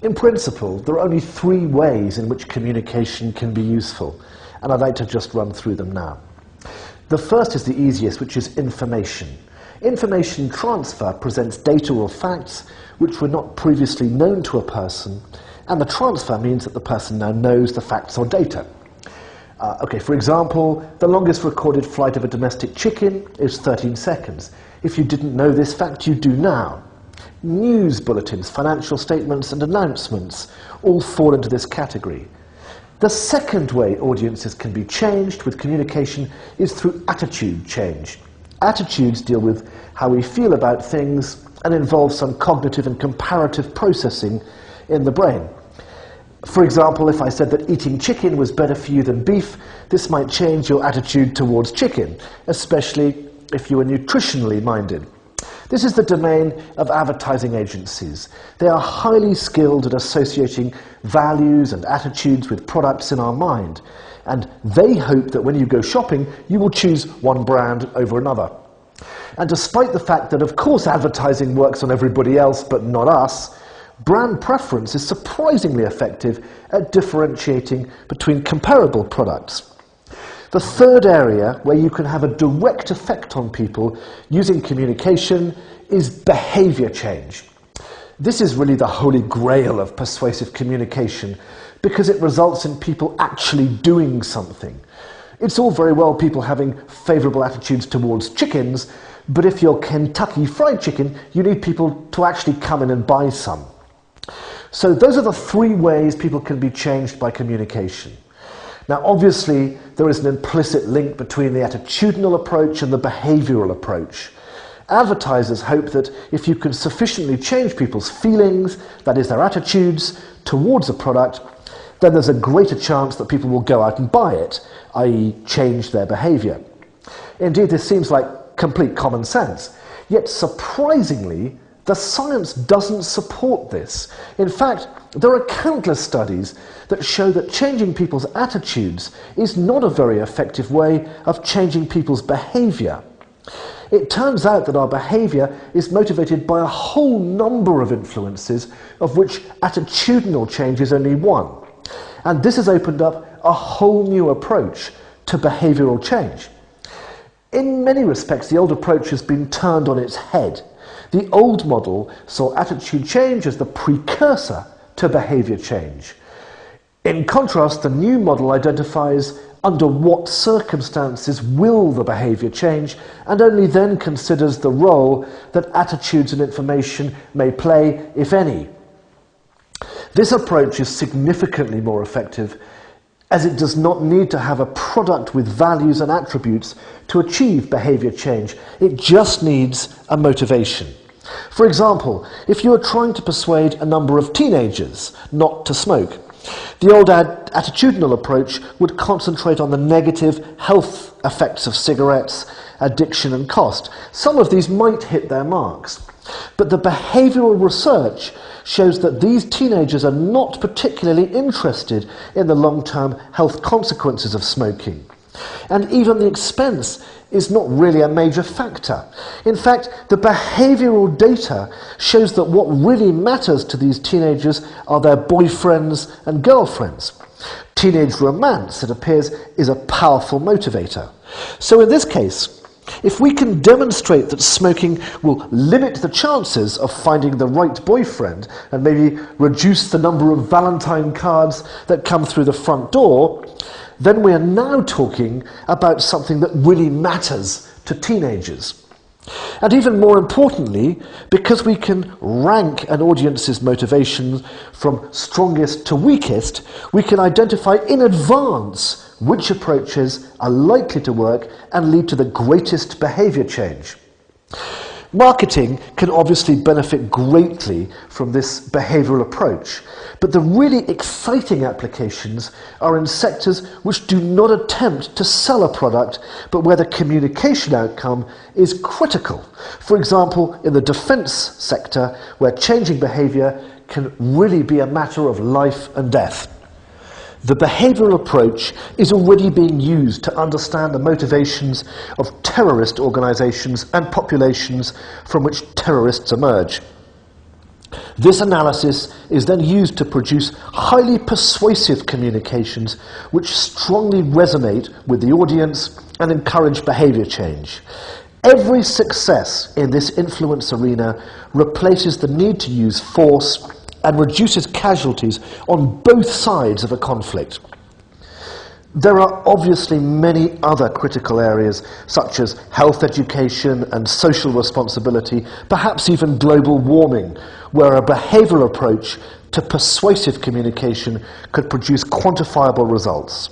In principle, there are only three ways in which communication can be useful, and I'd like to just run through them now. The first is the easiest, which is information. Information transfer presents data or facts which were not previously known to a person, and the transfer means that the person now knows the facts or data. For example, the longest recorded flight of a domestic chicken is 13 seconds. If you didn't know this fact, you do now. News bulletins, financial statements and announcements all fall into this category. The second way audiences can be changed with communication is through attitude change. Attitudes deal with how we feel about things and involve some cognitive and comparative processing in the brain. For example, if I said that eating chicken was better for you than beef, this might change your attitude towards chicken, especially if you are nutritionally minded. This is the domain of advertising agencies. They are highly skilled at associating values and attitudes with products in our mind, and they hope that when you go shopping, you will choose one brand over another. And despite the fact that, of course, advertising works on everybody else but not us, brand preference is surprisingly effective at differentiating between comparable products. The third area where you can have a direct effect on people using communication is behaviour change. This is really the holy grail of persuasive communication because it results in people actually doing something. It's all very well people having favourable attitudes towards chickens, but if you're Kentucky Fried Chicken, you need people to actually come in and buy some. So those are the three ways people can be changed by communication. Now, obviously, there is an implicit link between the attitudinal approach and the behavioural approach. Advertisers hope that if you can sufficiently change people's feelings, that is, their attitudes, towards a product, then there's a greater chance that people will go out and buy it, i.e. change their behaviour. Indeed, this seems like complete common sense. Yet, surprisingly, the science doesn't support this. In fact, there are countless studies that show that changing people's attitudes is not a very effective way of changing people's behaviour. It turns out that our behaviour is motivated by a whole number of influences, of which attitudinal change is only one. And this has opened up a whole new approach to behavioural change. In many respects, the old approach has been turned on its head. The old model saw attitude change as the precursor to behaviour change. In contrast, the new model identifies under what circumstances will the behaviour change, and only then considers the role that attitudes and information may play, if any. This approach is significantly more effective as it does not need to have a product with values and attributes to achieve behaviour change. It just needs a motivation. For example, if you are trying to persuade a number of teenagers not to smoke, the old attitudinal approach would concentrate on the negative health effects of cigarettes, addiction and cost. Some of these might hit their marks, but the behavioural research shows that these teenagers are not particularly interested in the long-term health consequences of smoking. And even the expense is not really a major factor. In fact, the behavioural data shows that what really matters to these teenagers are their boyfriends and girlfriends. Teenage romance, it appears, is a powerful motivator. So in this case, if we can demonstrate that smoking will limit the chances of finding the right boyfriend and maybe reduce the number of Valentine cards that come through the front door, then we are now talking about something that really matters to teenagers. And even more importantly, because we can rank an audience's motivations from strongest to weakest, we can identify in advance which approaches are likely to work and lead to the greatest behaviour change. Marketing can obviously benefit greatly from this behavioural approach, but the really exciting applications are in sectors which do not attempt to sell a product, but where the communication outcome is critical. For example, in the defence sector, where changing behaviour can really be a matter of life and death. The behavioural approach is already being used to understand the motivations of terrorist organisations and populations from which terrorists emerge. This analysis is then used to produce highly persuasive communications which strongly resonate with the audience and encourage behaviour change. Every success in this influence arena replaces the need to use force and reduces casualties on both sides of a conflict. There are obviously many other critical areas, such as health education and social responsibility, perhaps even global warming, where a behavioural approach to persuasive communication could produce quantifiable results.